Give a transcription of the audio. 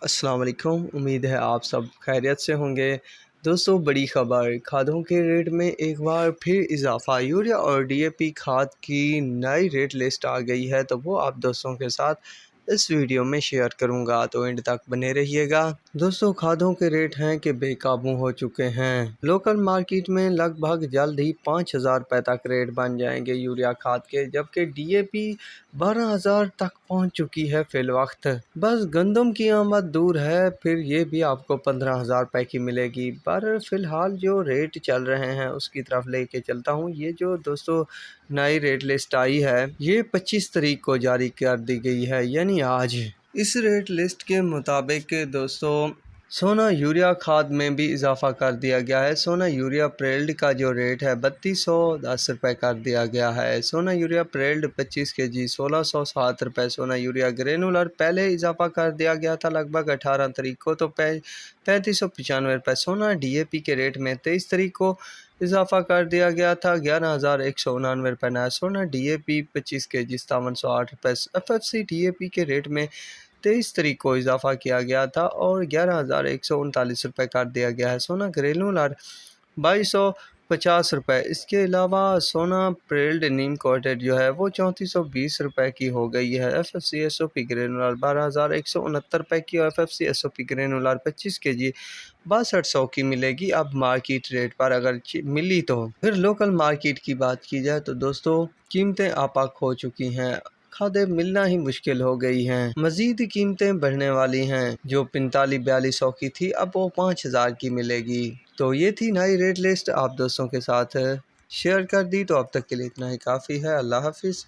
अस्सलाम वालेकुम। उम्मीद है आप सब खैरियत से होंगे। दोस्तों, बड़ी ख़बर, खादों के रेट में एक बार फिर इजाफ़ा। यूरिया और डीएपी खाद की नई रेट लिस्ट आ गई है, तो वो आप दोस्तों के साथ इस वीडियो में शेयर करूंगा, तो एंड तक बने रहिएगा। दोस्तों, खादों के रेट हैं कि बेकाबू हो चुके हैं। लोकल मार्केट में लगभग जल्द ही 5,000 रुपये तक रेट बन जाएंगे यूरिया खाद के, जबकि डीएपी 12,000 तक पहुंच चुकी है फिल वक्त। बस गंदम की आमद दूर है, फिर ये भी आपको 15,000 रुपये की मिलेगी। पर फिलहाल जो रेट चल रहे हैं उसकी तरफ लेके चलता हूँ। ये जो दोस्तों नई रेट लिस्ट आई है, ये 25 तारीख को जारी कर दी गई है, यानी आज। इस रेट लिस्ट के मुताबिक दोस्तों सोना यूरिया खाद में भी इजाफा कर दिया गया है। सोना यूरिया प्रेल्ड का जो रेट है 3210 रुपये कर दिया गया है। सोना यूरिया प्रेल्ड 25 kg 1607 रुपये। सोना यूरिया ग्रेनुलर पहले इजाफा कर दिया गया था लगभग 18 तारीख को, तो 3595 रुपये। सोना डीएपी के रेट में 23 तारीख को इजाफा कर दिया गया था 11,199 रुपये नया सोना। डीएपी 25 kg 5708 रुपये। एफएफसी डीएपी के रेट में 23 तारीख को इजाफा किया गया था और 11,139 रुपये कर दिया गया है। सोना ग्रेनुलर 2250 रुपये। इसके अलावा सोना प्रेल्ड नीम कोटेड जो है वो 3420 रुपये की हो गई है। एफएफसी एसओपी ग्रेनुलर 12,169 रुपये की और एफएफसी एसओपी ग्रेनुलर 25 kg 6200 की मिलेगी अब मार्केट रेट पर, अगर मिली तो। फिर लोकल मार्केट की बात की जाए तो दोस्तों कीमतें आपाक हो चुकी हैं, खादें मिलना ही मुश्किल हो गई हैं। मज़ीद कीमतें बढ़ने वाली हैं। जो 45-4200 की थी अब वो 5,000 की मिलेगी। तो ये थी नई रेट लिस्ट, आप दोस्तों के साथ शेयर कर दी। तो अब तक के लिए इतना ही काफ़ी है। अल्लाह हाफिज़।